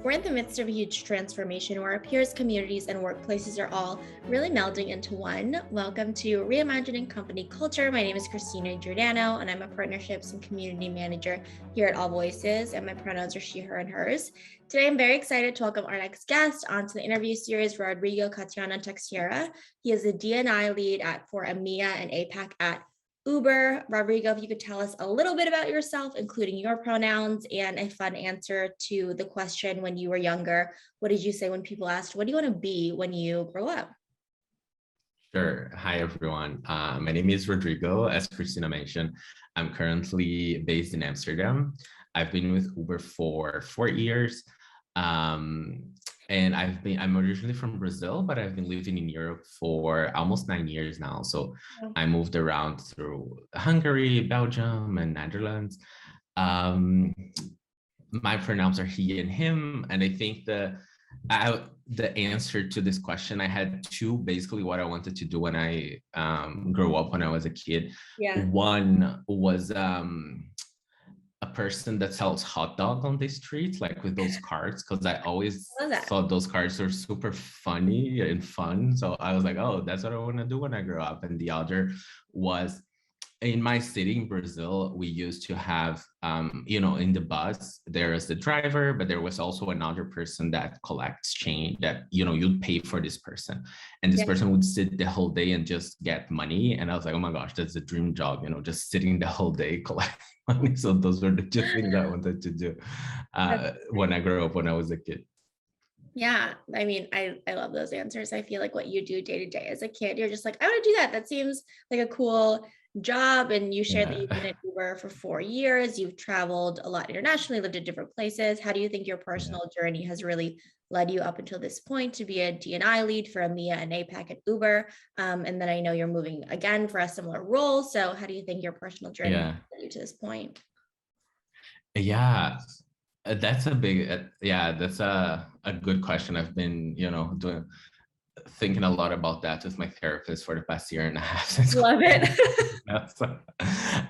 We're in the midst of a huge transformation where our peers, communities, and workplaces are all really melding into one. Welcome to Reimagining Company Culture. My name is Christina Giordano, and I'm a partnerships and community manager here at AllVoices, and my pronouns are she, her, and hers. Today, I'm very excited to welcome our next guest onto the interview series, Rodrigo Caetano Teixeira. He is the D&I lead for EMEA and APAC at Uber. Rodrigo, if you could tell us a little bit about yourself, including your pronouns, and a fun answer to the question when you were younger. What did you say when people asked, what do you want to be when you grow up? Sure. Hi, everyone. My name is Rodrigo. As Christina mentioned, I'm currently based in Amsterdam. I've been with Uber for 4 years. And I'm originally from Brazil, but I've been living in Europe for almost 9 years now. So I moved around through Hungary, Belgium, and Netherlands. My pronouns are he and him. And I think the answer to this question, I had two, basically what I wanted to do when I grew up when I was a kid. Yeah. One was a person that sells hot dog on the street, like with those cards, because I always thought those cards were super funny and fun. So I was like, oh, that's what I want to do when I grow up. And the other was, in my city in Brazil, we used to have, in the bus, there is the driver, but there was also another person that collects change that, you'd pay for this person. And this person would sit the whole day and just get money. And I was like, oh my gosh, that's a dream job, just sitting the whole day collecting money. So those were the two things I wanted to do when I grew up, when I was a kid. Yeah, I mean, I love those answers. I feel like what you do day to day as a kid, you're just like, I want to do that. That seems like a cool job. And you shared that you've been at Uber for 4 years. You've traveled a lot internationally, lived in different places. How do you think your personal journey has really led you up until this point to be a D&I lead for EMEA and APAC at Uber? And then I know you're moving again for a similar role. So how do you think your personal journey led you to this point? Yeah. That's a big, that's a good question. I've been, thinking a lot about that with my therapist for the past year and a half. Love it.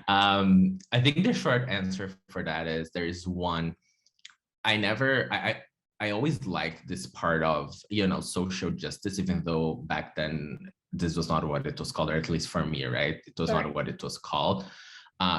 I think the short answer for that is there is one. I always liked this part of, social justice, even though back then this was not what it was called, or at least for me, right? It was not what it was called.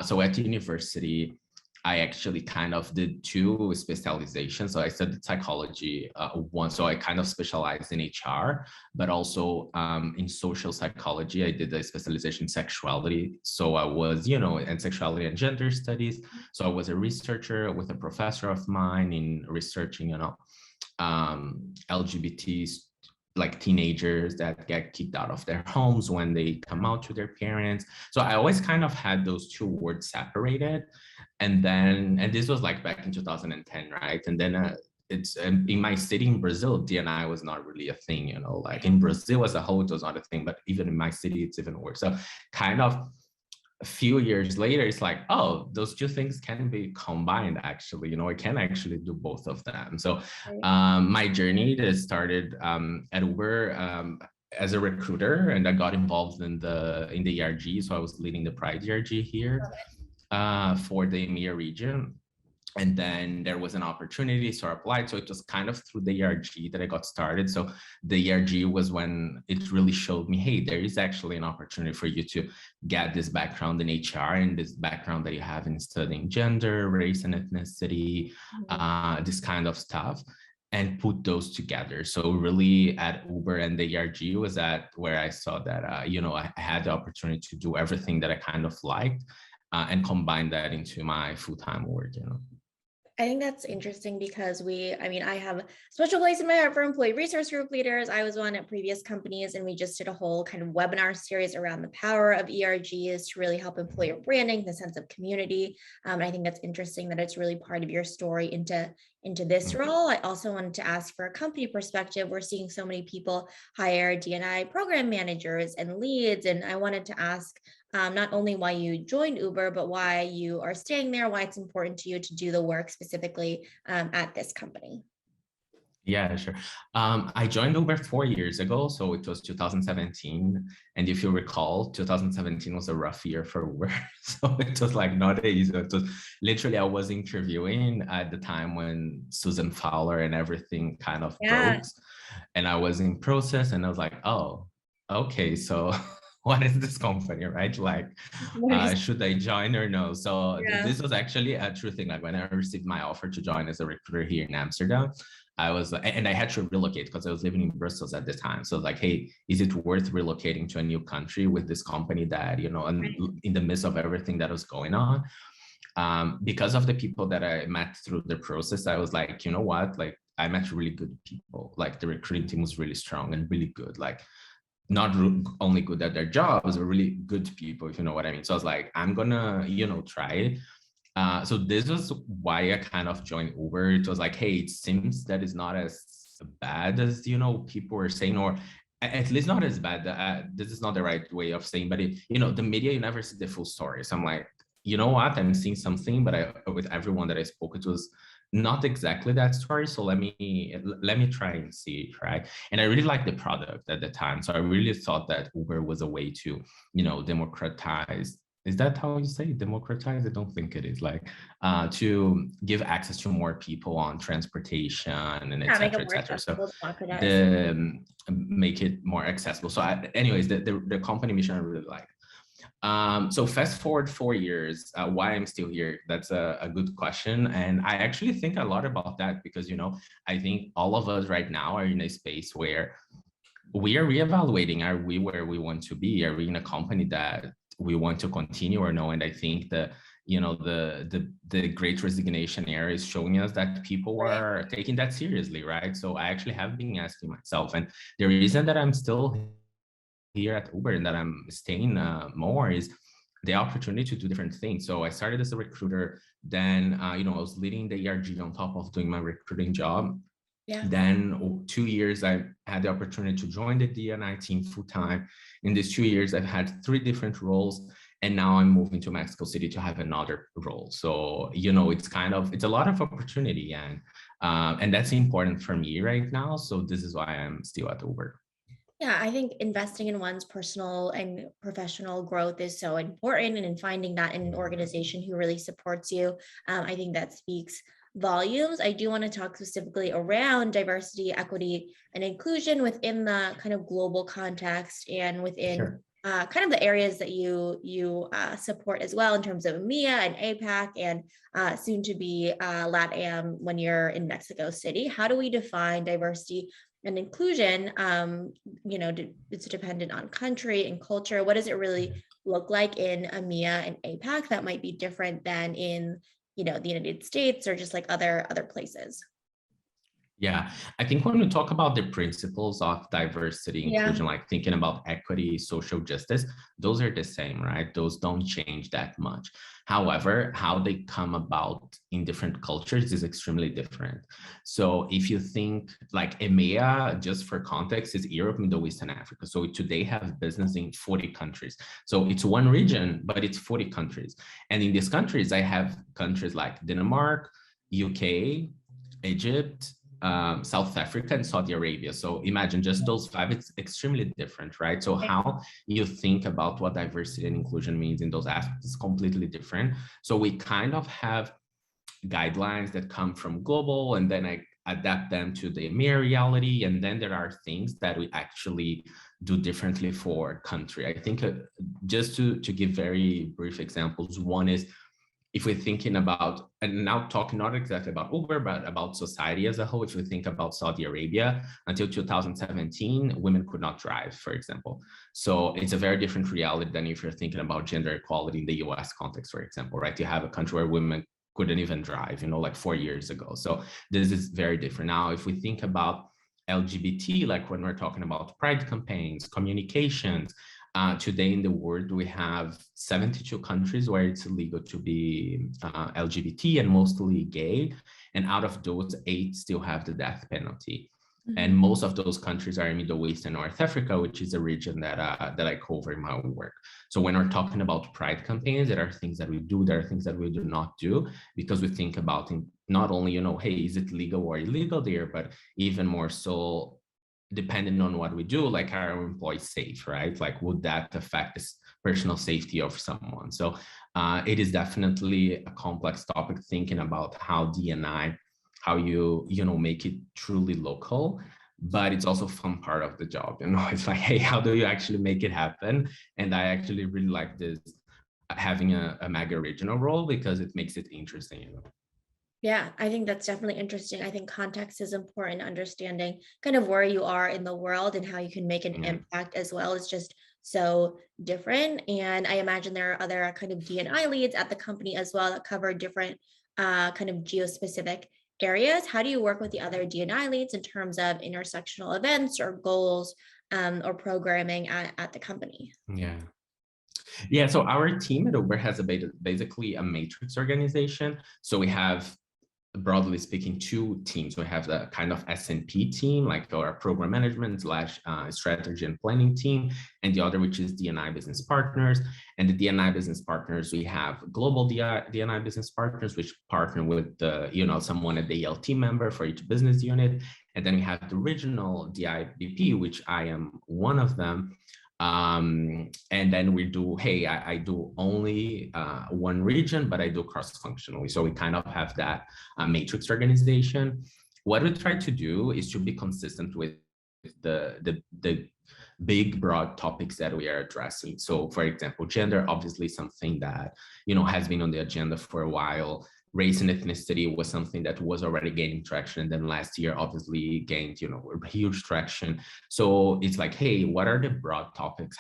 So at university, I actually kind of did 2 specializations. So I studied psychology once, so I kind of specialized in HR, but also in social psychology. I did a specialization in sexuality. So I was, in sexuality and gender studies. So I was a researcher with a professor of mine in researching, LGBT like teenagers that get kicked out of their homes when they come out to their parents. So I always kind of had those 2 words separated. And this was like back in 2010, right? And then it's in my city in Brazil, D&I was not really a thing, like in Brazil as a whole, it was not a thing, but even in my city, it's even worse. So kind of a few years later, it's like, oh, those 2 things can be combined, actually. I can actually do both of them. So my journey that started at Uber as a recruiter, and I got involved in the ERG. So I was leading the Pride ERG here for the EMEA region. And then there was an opportunity, so I applied. So it was kind of through the ERG that I got started. So the ERG was when it really showed me, hey, there is actually an opportunity for you to get this background in HR and this background that you have in studying gender, race, and ethnicity, this kind of stuff, and put those together. So really at Uber and the ERG was where I saw that, I had the opportunity to do everything that I kind of liked and combine that into my full-time work, I think that's interesting because I have a special place in my heart for employee resource group leaders. I was one at previous companies, and we just did a whole kind of webinar series around the power of ERGs to really help employer branding, the sense of community. I think that's interesting that it's really part of your story into this role. I also wanted to ask, for a company perspective, we're seeing so many people hire D&I program managers and leads. And I wanted to ask not only why you joined Uber, but why you are staying there, why it's important to you to do the work specifically at this company. Yeah, sure. I joined Uber 4 years ago, so it was 2017. And if you recall, 2017 was a rough year for Uber. So it was like not easy. It was literally, I was interviewing at the time when Susan Fowler and everything kind of Yeah. broke. And I was in process and I was like, oh, okay, so what is this company, right? Like, What is should I join or no? So yeah. this was actually a true thing. Like when I received my offer to join as a recruiter here in Amsterdam, I was, and I had to relocate because I was living in Brussels at the time. So like, hey, is it worth relocating to a new country with this company that, you know, and in the midst of everything that was going on? Because of the people that I met through the process, I was like, you know what, like I met really good people. Like the recruiting team was really strong and really good. Like not only good at their jobs, but really good people, if you know what I mean. So I was like, I'm gonna, you know, try it. So this was why I kind of joined Uber. It was like, hey, it seems that it's not as bad as, you know, people were saying, or at least not as bad. This is not the right way of saying, but it, you know, the media, you never see the full story. So I'm like, you know what, I'm seeing something, but with everyone that I spoke, it was not exactly that story. So let me try and see it, right? And I really liked the product at the time. So I really thought that Uber was a way to, you know, democratize, is that how you say democratize? I don't think it is, like to give access to more people on transportation and et Yeah, make it cetera, et more cetera. So accessible, democratize. the make it more accessible. So anyways, the company mission I really like. So fast forward 4 years, why I'm still here, that's a good question. And I actually think a lot about that because, you know, I think all of us right now are in a space where we are reevaluating, are we where we want to be? Are we in a company that we want to continue or no? And I think that, you know, the great resignation era is showing us that people Right. are taking that seriously, right? So I actually have been asking myself, and the reason that I'm still here at Uber and that I'm staying more is the opportunity to do different things. So I started as a recruiter, then you know, I was leading the ERG on top of doing my recruiting job. Yeah. Then 2 years, I had the opportunity to join the D&I team full time. In these 2 years, I've had 3 different roles. And now I'm moving to Mexico City to have another role. So, you know, it's a lot of opportunity, and that's important for me right now. So this is why I'm still at Uber. Yeah, I think investing in one's personal and professional growth is so important, and in finding that in an organization who really supports you, I think that speaks volumes. I do want to talk specifically around diversity, equity, and inclusion within the kind of global context and within Sure. kind of the areas that you support as well in terms of EMEA and APAC and soon to be LATAM when you're in Mexico City. How do we define diversity and inclusion? You know, it's dependent on country and culture. What does it really look like in EMEA and APAC that might be different than in, you know, the United States or just like other places? Yeah, I think when we talk about the principles of diversity, Yeah, inclusion, like thinking about equity, social justice, those are the same, right? Those don't change that much. However, how they come about in different cultures is extremely different. So if you think like EMEA, just for context, is Europe, Middle East, and Africa. So today have business in 40 countries. So it's one region, but it's 40 countries. And in these countries, I have countries like Denmark, UK, Egypt, South Africa, and Saudi Arabia. So imagine just those 5, it's extremely different, right? So how you think about what diversity and inclusion means in those aspects is completely different. So we kind of have guidelines that come from global, and then I adapt them to the EMEA reality. And then there are things that we actually do differently for country. I think just to give very brief examples, one is if we're thinking about, and now talking not exactly about Uber, but about society as a whole, if we think about Saudi Arabia, until 2017, women could not drive, for example. So it's a very different reality than if you're thinking about gender equality in the US context, for example, right? You have a country where women couldn't even drive, you know, like 4 years ago. So this is very different. Now, if we think about LGBT, like when we're talking about pride campaigns, communications, today in the world, we have 72 countries where it's illegal to be LGBT and mostly gay. And out of those, 8 still have the death penalty. And most of those countries are in Middle East and North Africa, which is a region that I cover in my work. So when we're talking about pride campaigns, there are things that we do, there are things that we do not do, because we think about not only, hey, is it legal or illegal there, but even more so, depending on what we do, like, are our employees safe, right? Like, would that affect the personal safety of someone? So it is definitely a complex topic, thinking about how D&I, how you make it truly local, but it's also a fun part of the job. It's like, hey, how do you actually make it happen? And I actually really like this, having a mega regional role, because it makes it interesting. Yeah, I think that's definitely interesting. I think context is important, understanding kind of where you are in the world and how you can make an impact as well is just so different. And I imagine there are other kind of D&I leads at the company as well that cover different kind of geospecific areas. How do you work with the other D&I leads in terms of intersectional events or goals or programming at the company? Yeah, so our team at Uber has basically a matrix organization. So we have, broadly speaking, two teams. We have the kind of S&P team, like our program management / strategy and planning team, and the other, which is D&I business partners. And the D&I business partners, we have global D&I business partners, which partner with the, someone at the ELT member for each business unit. And then we have the regional DIBP, which I am one of them. And then we do, hey, I do only one region, but I do cross-functionally. So we kind of have that matrix organization. What we try to do is to be consistent with the big, broad topics that we are addressing. So, for example, gender, obviously something that, has been on the agenda for a while. Race and ethnicity was something that was already gaining traction. And then last year, obviously gained, huge traction. So it's like, hey, what are the broad topics?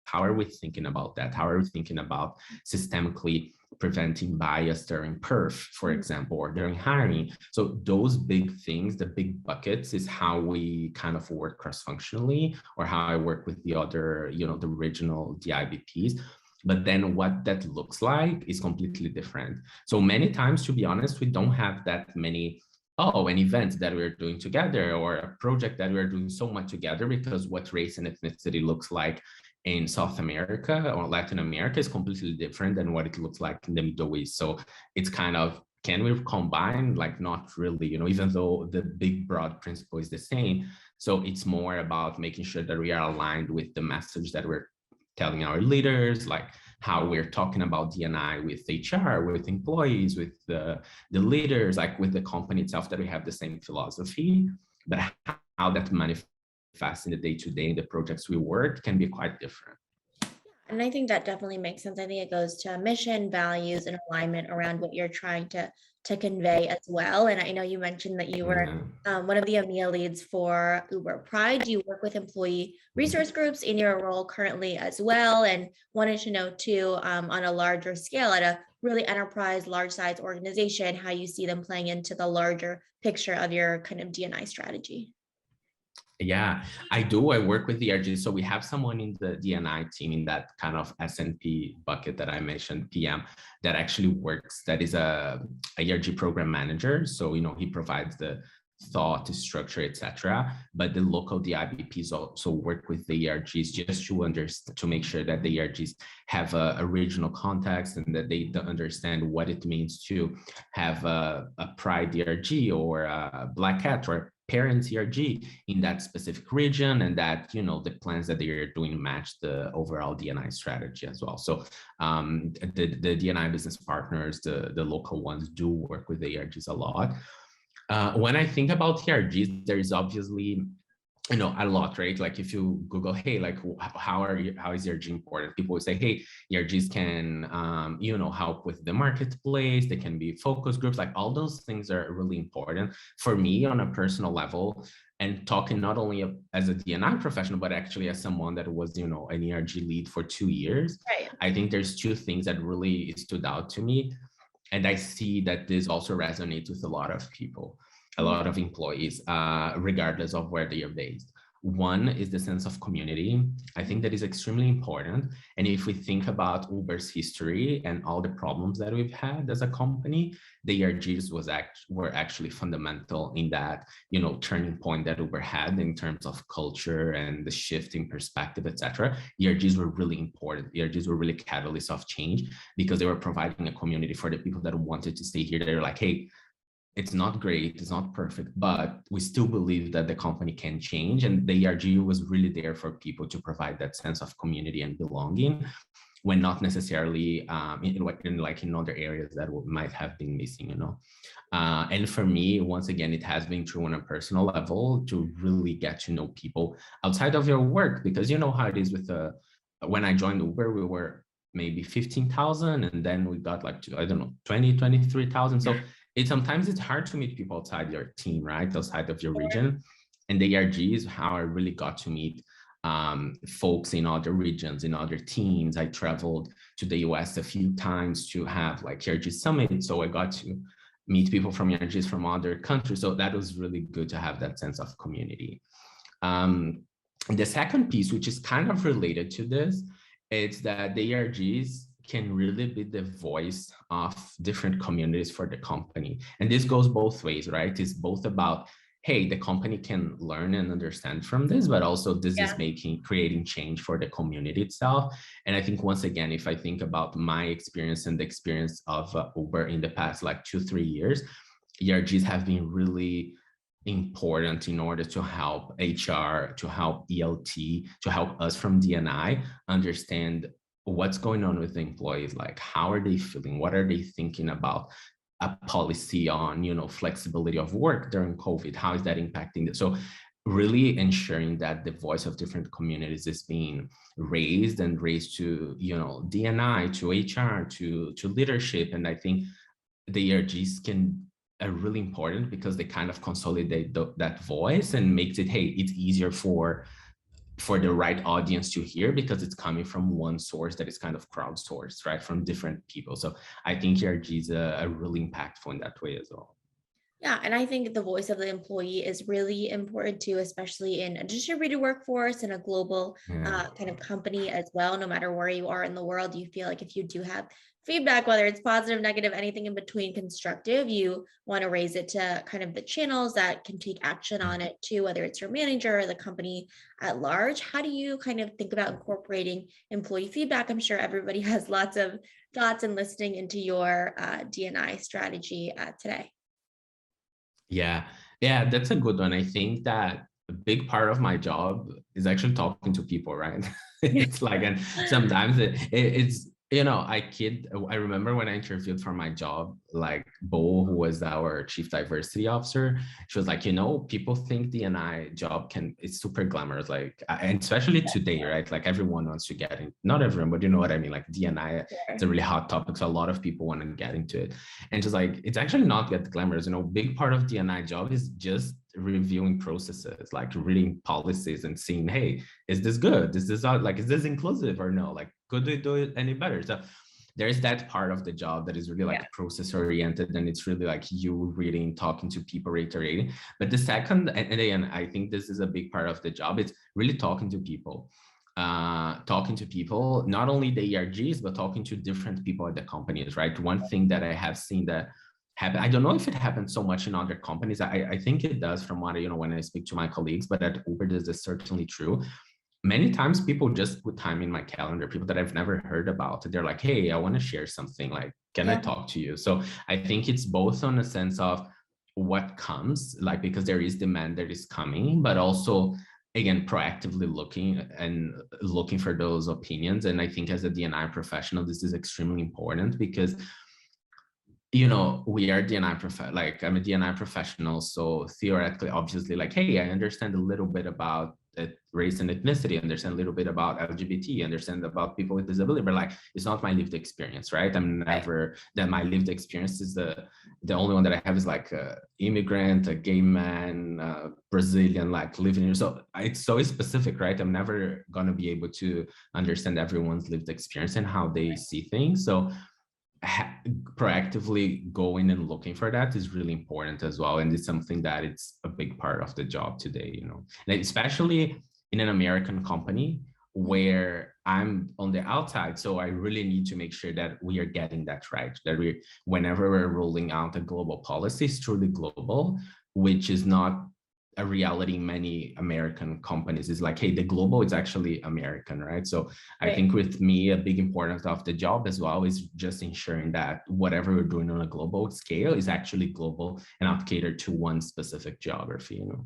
How are we thinking about that? How are we thinking about systemically preventing bias during perf, for example, or during hiring? So those big things, the big buckets, is how we kind of work cross-functionally, or how I work with the other, the regional DIBPs. But then what that looks like is completely different. So many times, to be honest, we don't have that many, an event that we're doing together, or a project that we're doing so much together, because what race and ethnicity looks like in South America or Latin America is completely different than what it looks like in the Middle East. So it's kind of, can we combine? Like, not really, even though the big broad principle is the same. So it's more about making sure that we are aligned with the message that we're telling our leaders, like how we're talking about D&I with HR, with employees, with the leaders, like with the company itself, that we have the same philosophy, but how that manifests in the day-to-day in the projects we work can be quite different. And I think that definitely makes sense. I think it goes to mission, values, and alignment around what you're trying to convey as well. And I know you mentioned that you were one of the EMEA leads for Uber Pride. Do you work with employee resource groups in your role currently as well? And wanted to know too, on a larger scale, at a really enterprise, large size organization, how you see them playing into the larger picture of your kind of D&I strategy. Yeah, I do. I work with the ERG. So we have someone in the D&I team, in that kind of S&P bucket that I mentioned, PM, that actually works, that is a ERG program manager. So, he provides the thought, structure, etc. But the local DIBPs also work with the ERGs, just to make sure that the ERGs have a regional context, and that they understand what it means to have a Pride ERG, or a Black Hat, or parents ERG in that specific region, and that, the plans that they're doing match the overall D&I strategy as well. So the D&I business partners, the local ones, do work with the ERGs a lot. When I think about ERGs, there is obviously, a lot, right? Like, if you Google, hey, like, how is ERG important? People would say, hey, ERGs can, help with the marketplace. They can be focus groups. Like, all those things are really important for me on a personal level. And talking not only as a D&I professional, but actually as someone that was, an ERG lead for 2 years. Right. I think there's two things that really stood out to me. And I see that this also resonates with a lot of people, a lot of employees, regardless of where they are based. One is the sense of community. I think that is extremely important. And if we think about Uber's history and all the problems that we've had as a company, the ERGs were actually fundamental in that, turning point that Uber had in terms of culture and the shift in perspective, etc. ERGs were really important. ERGs were really catalysts of change because they were providing a community for the people that wanted to stay here. They're like, hey, it's not great, it's not perfect, but we still believe that the company can change. And the ERG was really there for people to provide that sense of community and belonging when not necessarily in other areas that might have been missing, And for me, once again, it has been true on a personal level to really get to know people outside of your work, because you know how it is with when I joined Uber, we were maybe 15,000 and then we got like to, I don't know, 20, 23,000. So sometimes it's hard to meet people outside your team, right? Outside of your region. And the ERG is how I really got to meet folks in other regions, in other teams. I traveled to the US a few times to have like ERG Summit. So I got to meet people from ERGs from other countries. So that was really good to have that sense of community. The second piece, which is kind of related to this, is that the ERGs can really be the voice of different communities for the company. And this goes both ways, right? It's both about, hey, the company can learn and understand from this, but also this is creating change for the community itself. And I think, once again, if I think about my experience and the experience of Uber in the past, like 2-3 years, ERGs have been really important in order to help HR, to help ELT, to help us from D&I understand what's going on with the employees, like how are they feeling, what are they thinking about a policy on, flexibility of work during COVID, how is that impacting it? So really ensuring that the voice of different communities is being raised to, D&I, to HR, to leadership. And I think the ERGs are really important because they kind of consolidate that voice and makes it, hey, it's easier for the right audience to hear because it's coming from one source that is kind of crowdsourced, right, from different people. So I think ERGs are really impactful in that way as well. Yeah, and I think the voice of the employee is really important too, especially in a distributed workforce and a global kind of company as well. No matter where you are in the world, you feel like if you do have feedback, whether it's positive, negative, anything in between, constructive, you want to raise it to kind of the channels that can take action on it too, whether it's your manager or the company at large. How do you kind of think about incorporating employee feedback? I'm sure everybody has lots of thoughts and listening into your D&I strategy today. Yeah, that's a good one. I think that a big part of my job is actually talking to people, right? It's like, and sometimes it's, I remember when I interviewed for my job, like Bo, who was our chief diversity officer, she was like, people think D&I job it's super glamorous, like, and especially today, right? Like everyone wants to get in, not everyone, but you know what I mean? Like D&I, it's a really hot topic. So a lot of people want to get into it. And just like, it's actually not that glamorous, big part of D&I job is just reviewing processes, like reading policies and seeing, hey, is this good? Is this inclusive or no? Like, could we do it any better? So there's that part of the job that is really like process oriented, and it's really like you reading, talking to people, reiterating. But the second, and again, I think this is a big part of the job, it's really talking to people. Not only the ERGs, but talking to different people at the companies, right? One thing that I have seen that happen, I don't know if it happens so much in other companies. I think it does from what when I speak to my colleagues, but at Uber, this is certainly true. Many times people just put time in my calendar, people that I've never heard about. They're like, hey, I want to share something, like, can I talk to you? So I think it's both on a sense of what comes, like, because there is demand that is coming, but also, again, proactively looking for those opinions. And I think as a D&I professional, this is extremely important because we are D&I like I'm a D&I professional. So theoretically, obviously, like, hey, I understand a little bit about race and ethnicity, understand a little bit about LGBT, understand about people with disability, but like, it's not my lived experience, right? That my lived experience is the only one that I have is like a immigrant, a gay man, Brazilian, like living here. So it's so specific, right? I'm never going to be able to understand everyone's lived experience and how they see things. So proactively going and looking for that is really important as well, and it's something that it's a big part of the job today, you know, and especially in an American company where I'm on the outside. So I really need to make sure that we are getting that right, that we, whenever we're rolling out a global policy, it's truly global, which is not a reality in many American companies. Is like, hey, the global is actually American, right? So I think with me, a big importance of the job as well is just ensuring that whatever we're doing on a global scale is actually global and not catered to one specific geography, you know?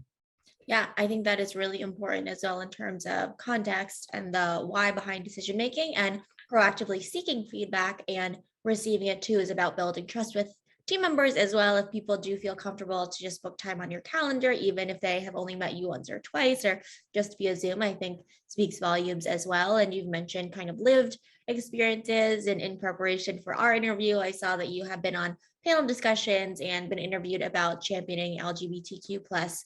Yeah, I think that is really important as well in terms of context and the why behind decision making, and proactively seeking feedback and receiving it too is about building trust with team members as well. If people do feel comfortable to just book time on your calendar, even if they have only met you once or twice or just via Zoom, I think speaks volumes as well. And you've mentioned kind of lived experiences, and in preparation for our interview, I saw that you have been on panel discussions and been interviewed about championing LGBTQ plus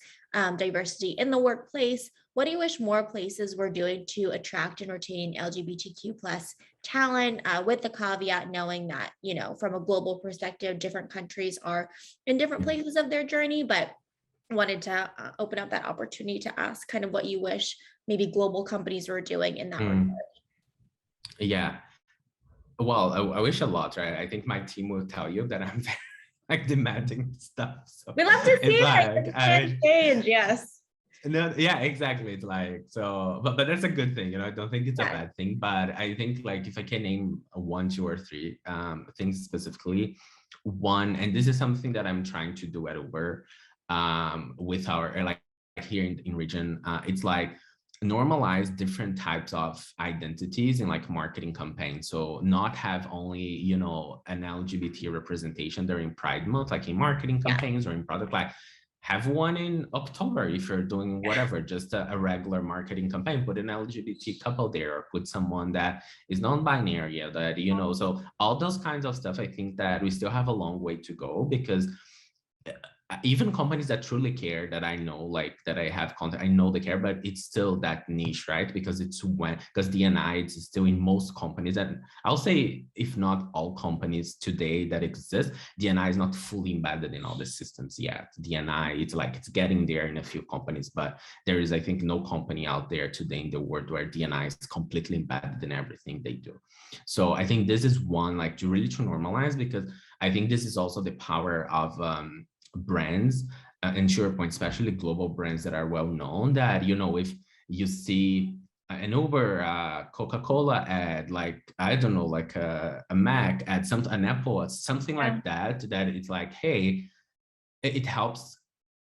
diversity in the workplace. What do you wish more places were doing to attract and retain LGBTQ plus talent, with the caveat knowing that, you know, from a global perspective, different countries are in different places of their journey, but wanted to open up that opportunity to ask kind of what you wish maybe global companies were doing in that regard. Yeah. Well, I wish a lot, right? I think my team will tell you that I'm very like demanding stuff. So We love to see it's it. like It change, yes. no, yeah, exactly. It's like so, but that's a good thing, you know. I don't think it's a Yeah. bad thing, but I think like if I can name one, two, or three things specifically, one, and this is something that I'm trying to do at Uber, with our like here in region, it's like normalize different types of identities in like marketing campaigns. So not have only, you know, an LGBT representation during Pride Month, like in marketing Yeah. campaigns or in product, like have one in October if you're doing whatever, just a regular marketing campaign, put an LGBT couple there, or put someone that is non-binary, that, you know, so all those kinds of stuff. I think that we still have a long way to go, because even companies that truly care, that I know, like that I have contact, I know they care, but it's still that niche, right? Because it's because D&I is still in most companies, and I'll say if not all companies today that exist, D&I is not fully embedded in all the systems yet. D&I, it's like it's getting there in a few companies, but there is, I think, no company out there today in the world where D&I is completely embedded in everything they do. So I think this is one, like to really to normalize, because I think this is also the power of brands, and to your point, especially global brands that are well known, that, you know, if you see an Uber, Coca-Cola ad, like, I don't know, like a Mac ad, an Apple, something like that, that it's like, hey, it helps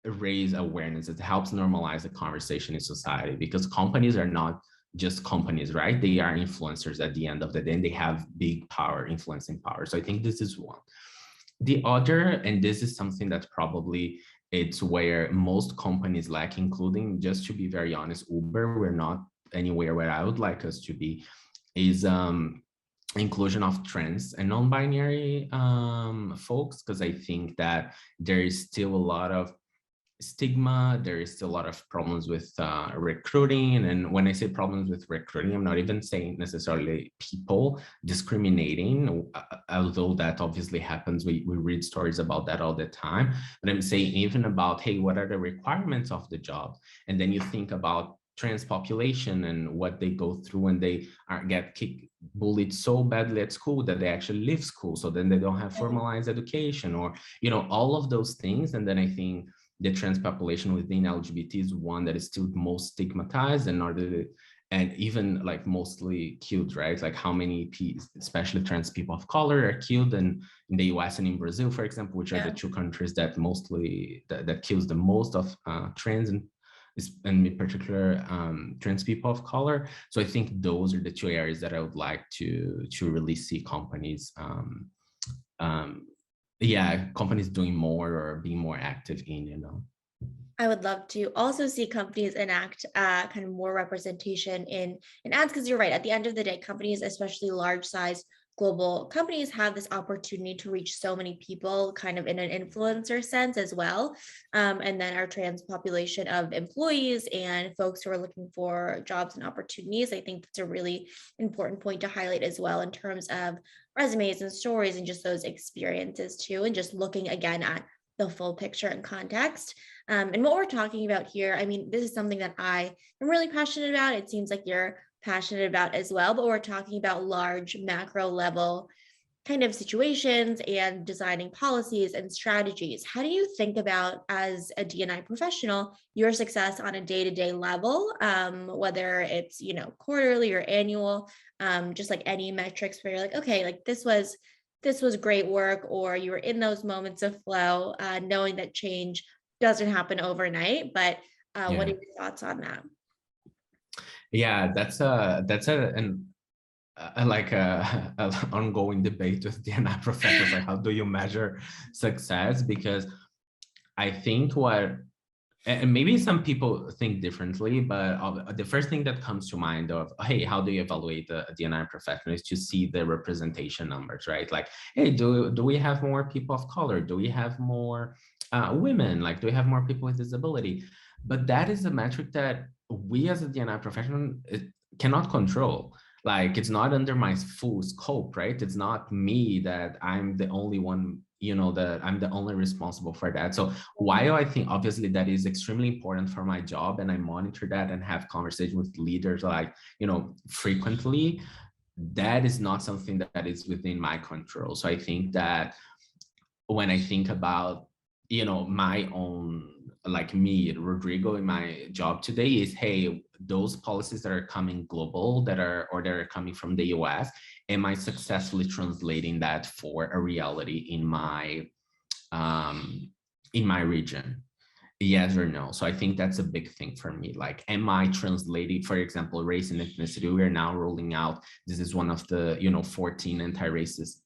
raise awareness. It helps normalize the conversation in society, because companies are not just companies, right? They are influencers at the end of the day, and they have big power, influencing power. So I think this is one. The other, and this is something that probably it's where most companies lack, including, just to be very honest, Uber, we're not anywhere where I would like us to be, is inclusion of trans and non-binary folks, because I think that there is still a lot of stigma. There is still a lot of problems with recruiting. And when I say problems with recruiting, I'm not even saying necessarily people discriminating, although that obviously happens. We read stories about that all the time. But I'm saying even about, hey, what are the requirements of the job? And then you think about trans population and what they go through, and they get bullied so badly at school that they actually leave school. So then they don't have formalized education, or, you know, all of those things. And then I think the trans population within LGBT is one that is still most stigmatized, and even like mostly killed, right? Like how many especially trans people of color are killed in the US and in Brazil, for example, which are the two countries that mostly that kills the most of trans and in particular trans people of color. So I think those are the two areas that I would like to really see companies companies doing more or being more active in, you know. I would love to also see companies enact kind of more representation in ads, because you're right. At the end of the day, companies, especially large size global companies, have this opportunity to reach so many people kind of in an influencer sense as well. And then our trans population of employees and folks who are looking for jobs and opportunities, I think that's a really important point to highlight as well, in terms of resumes and stories and just those experiences too, and just looking again at the full picture and context. And what we're talking about here, I mean, this is something that I am really passionate about. It seems like you're passionate about as well, but we're talking about large macro level kind of situations and designing policies and strategies. How do you think about, as a D&I professional, your success on a day-to-day level, whether it's, quarterly or annual, just like any metrics where you're like, okay, like this was great work, or you were in those moments of flow, knowing that change doesn't happen overnight, but what are Yeah. your thoughts on that? Yeah, like a ongoing debate with D&I professionals, like how do you measure success? Because I think and maybe some people think differently, but the first thing that comes to mind of, hey, how do you evaluate a D&I professional, is to see the representation numbers, right? Like, hey, do we have more people of color? Do we have more women? Like, do we have more people with disability? But that is a metric that we as a D&I professional cannot control. Like, it's not under my full scope, right? It's not me that I'm the only one, that I'm the only responsible for that. So while I think obviously that is extremely important for my job, and I monitor that and have conversations with leaders, like, frequently, that is not something that is within my control. So I think that when I think about, my own, like me, Rodrigo, in my job today is, hey, those policies that are coming global, that are coming from the US, am I successfully translating that for a reality in my region? Yes or no? So I think that's a big thing for me. Like, am I translating, for example, race and ethnicity? We are now rolling out, this is one of the 14 anti-racist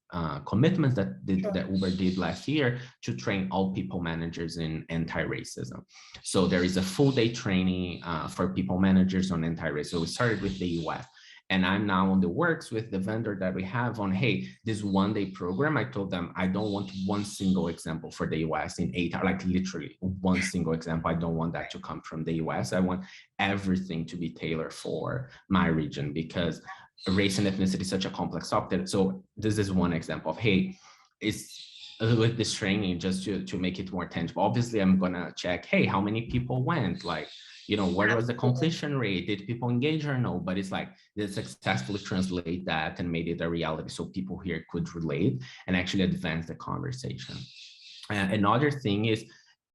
commitments that Uber did last year, to train all people managers in anti-racism. So there is a full day training for people managers on anti-racism. So we started with the US. And I'm now on the works with the vendor that we have on, hey, this one-day program. I told them I don't want one single example for the US in 8 hours, like literally one single example. I don't want that to come from the US. I want everything to be tailored for my region, because race and ethnicity is such a complex topic. So this is one example of, hey, it's with this training, just to make it more tangible. Obviously, I'm gonna check, hey, how many people went? Like, what was the completion rate? Did people engage or no? But it's like, they successfully translate that and made it a reality, so people here could relate and actually advance the conversation. Another thing is,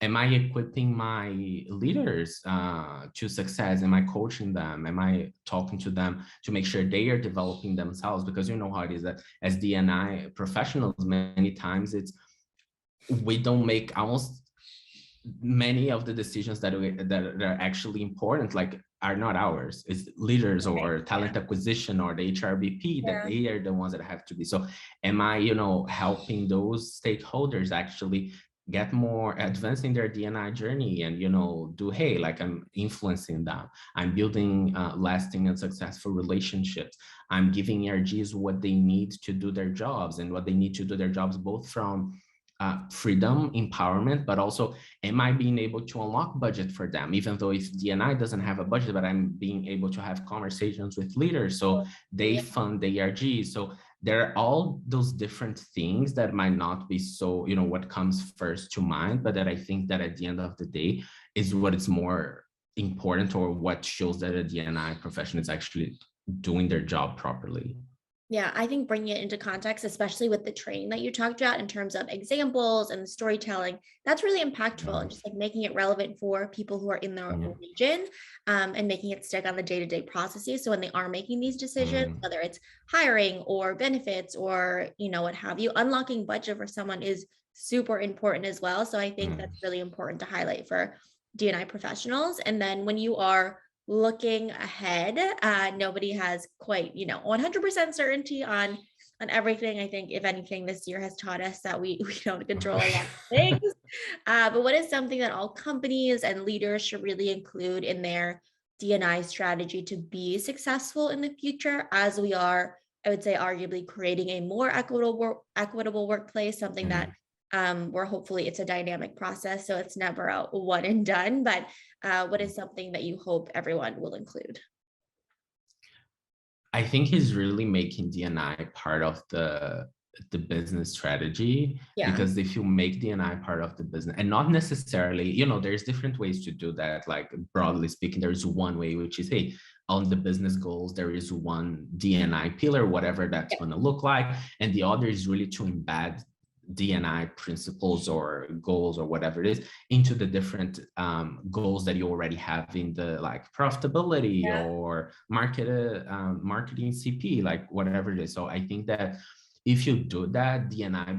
am I equipping my leaders to success? Am I coaching them? Am I talking to them to make sure they are developing themselves? Because you know how it is, that as D&I professionals, many times we don't make almost many of the decisions that are actually important, like, are not ours. It's leaders or talent acquisition or the HRBP, that they are the ones that have to be. So am I, helping those stakeholders actually get more advanced in their D&I journey, and, do, hey, like, I'm influencing them. I'm building lasting and successful relationships. I'm giving ERGs what they need to do their jobs, and what they need to do their jobs, both from freedom, empowerment, but also, am I being able to unlock budget for them? Even though if D&I doesn't have a budget, but I'm being able to have conversations with leaders, so they fund the ERG. So there are all those different things that might not be so, what comes first to mind, but that I think that at the end of the day is what is more important, or what shows that a D&I profession is actually doing their job properly. Yeah, I think bringing it into context, especially with the training that you talked about in terms of examples and storytelling, that's really impactful, and just like making it relevant for people who are in the region, and making it stick on the day-to-day processes. So when they are making these decisions, whether it's hiring or benefits or, what have you, unlocking budget for someone is super important as well. So I think that's really important to highlight for D&I professionals. And then when you are looking ahead, nobody has quite 100% certainty on everything. I think, if anything, this year has taught us that we don't control a lot of things. But what is something that all companies and leaders should really include in their D&I strategy to be successful in the future, as we are, I would say, arguably creating a more equitable workplace, something that where hopefully it's a dynamic process, so it's never a one and done. But what is something that you hope everyone will include? I think he's really making D&I part of the business strategy, Yeah. because if you make D&I part of the business, and not necessarily, there's different ways to do that. Like broadly speaking, there's one way, which is, hey, on the business goals, there is one D&I pillar, whatever that's going to look like, and the other is really to embed D&I principles or goals or whatever it is into the different goals that you already have in the like profitability or marketing CP, like whatever it is. So I think that if you do that, D&I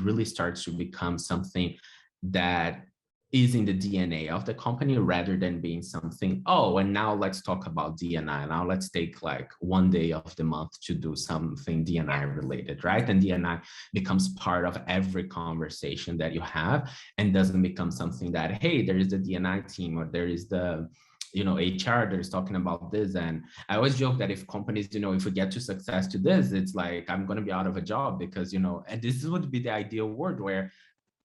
really starts to become something that is in the DNA of the company, rather than being something, oh, and now let's talk about D&I. Now let's take like one day of the month to do something D&I related, right? And D&I becomes part of every conversation that you have, and doesn't become something that, hey, there is the D&I team, or there is the HR that is talking about this. And I always joke that if companies, if we get to success to this, it's like I'm going to be out of a job, because and this would be the ideal world where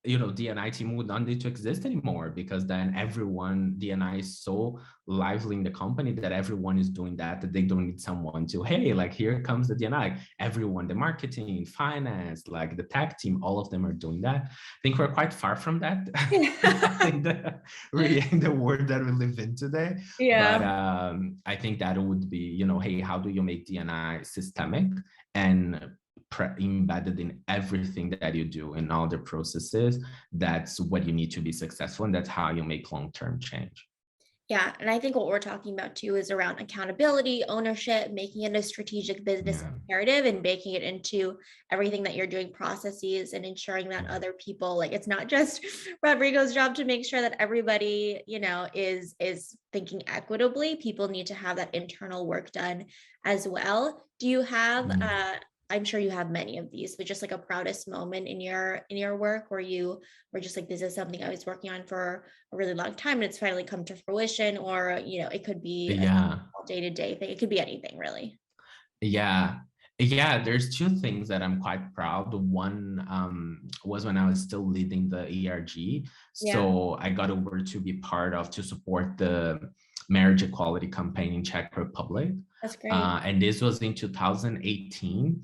D&I team would not need to exist anymore, because then D&I is so lively in the company that everyone is doing that they don't need someone to, hey, like here comes the D&I. Everyone, the marketing, finance, like the tech team, all of them are doing that. I think we're quite far from that. Really in the world that we live in today. But I think that would be, hey, how do you make D&I systemic and embedded in everything that you do, in all the processes? That's what you need to be successful, and that's how you make long-term change. Yeah, and I think what we're talking about too is around accountability, ownership, making it a strategic business imperative, and making it into everything that you're doing, processes, and ensuring that other people, like, it's not just Rodrigo's job to make sure that everybody, is thinking equitably. People need to have that internal work done as well. Do you have I'm sure you have many of these, but just like a proudest moment in your work where you were just like, this is something I was working on for a really long time and it's finally come to fruition, or it could be a day-to-day thing. It could be anything, really. Yeah, there's two things that I'm quite proud. One was when I was still leading the ERG. So I got over to be part of, to support the marriage equality campaign in Czech Republic. That's great. And this was in 2018.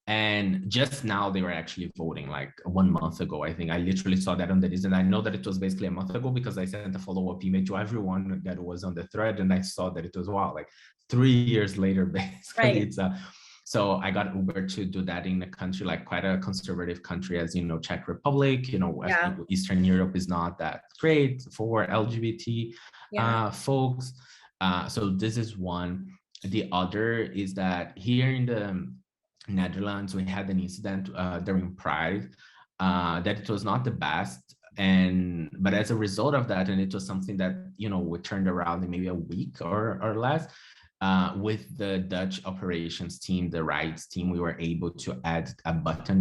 And just now they were actually voting, like 1 month ago. I think I literally saw that on the list, and I know that it was basically a month ago because I sent a follow-up email to everyone that was on the thread, and I saw that it was, wow, like 3 years later, basically. It's so I got Uber to do that in a country, like quite a conservative country, as Czech Republic. Eastern Europe is not that great for LGBT folks. So this is one. The other is that here in the Netherlands, we had an incident during Pride that it was not the best, but as a result of that, and it was something that we turned around in maybe a week or less. With the Dutch operations team, the rights team, we were able to add a button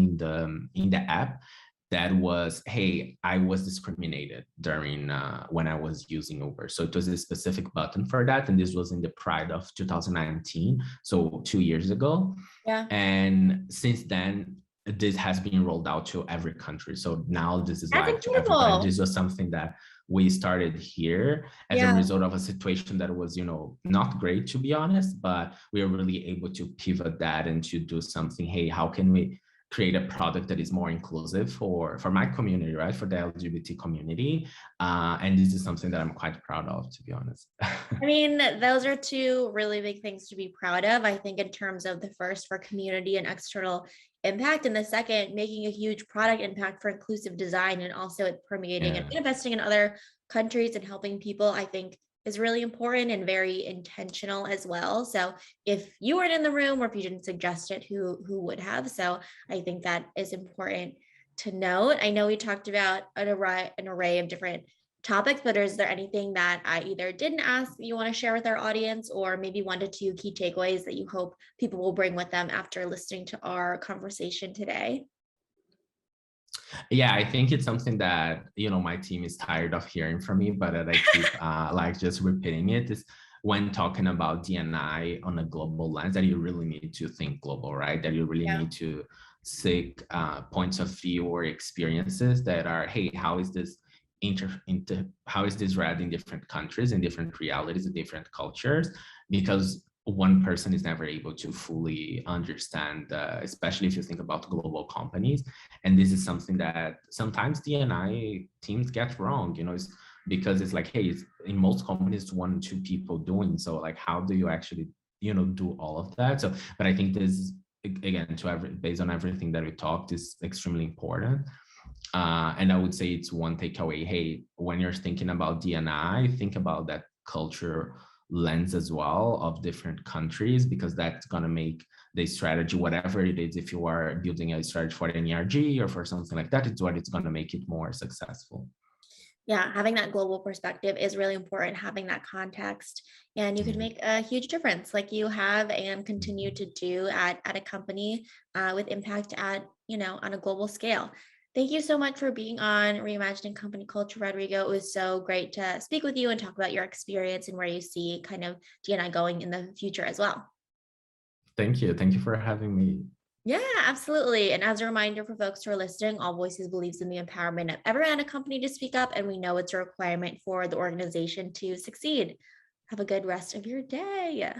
in the app that was, hey, I was discriminated during when I was using Uber. So it was a specific button for that. And this was in the Pride of 2019, so 2 years ago. And since then, this has been rolled out to every country. So now this is live to everybody. This was something that we started here as a result of a situation that was, not great, to be honest, but we were really able to pivot that and to do something. Hey, how can we create a product that is more inclusive for my community, right? For the LGBT community. And this is something that I'm quite proud of, to be honest. I mean, those are two really big things to be proud of. I think in terms of the first, for community and external impact, and the second, making a huge product impact for inclusive design, and also it permeating and investing in other countries and helping people, I think is really important and very intentional as well. So if you weren't in the room, or if you didn't suggest it, who would have? So I think that is important to note. I know we talked about an array of different topics, but is there anything that I either didn't ask that you want to share with our audience, or maybe 1 to 2 key takeaways that you hope people will bring with them after listening to our conversation today? Yeah, I think it's something that, my team is tired of hearing from me, but that I keep like just repeating it, is when talking about D&I on a global lens, that you really need to think global, right? That you really need to seek points of view or experiences that are, hey, how is this how is this read in different countries, in different realities, in different cultures? because one person is never able to fully understand, especially if you think about global companies. And this is something that sometimes D&I teams get wrong, it's because it's like, hey, in most companies, it's 1 or 2 people doing. So like, how do you actually, do all of that? So, but I think this, again, based on everything that we talked, is extremely important. And I would say it's one takeaway. Hey, when you're thinking about D&I, think about that culture lens as well of different countries, because that's going to make the strategy, whatever it is, if you are building a strategy for an ERG or for something like that, it's what it's going to make it more successful. Yeah, having that global perspective is really important, having that context, and you could make a huge difference like you have and continue to do at a company with impact on a global scale. Thank you so much for being on Reimagining Company Culture, Rodrigo. It was so great to speak with you and talk about your experience and where you see kind of D&I going in the future as well. Thank you. Thank you for having me. Yeah, absolutely. And as a reminder for folks who are listening, AllVoices believes in the empowerment of everyone in a company to speak up, and we know it's a requirement for the organization to succeed. Have a good rest of your day.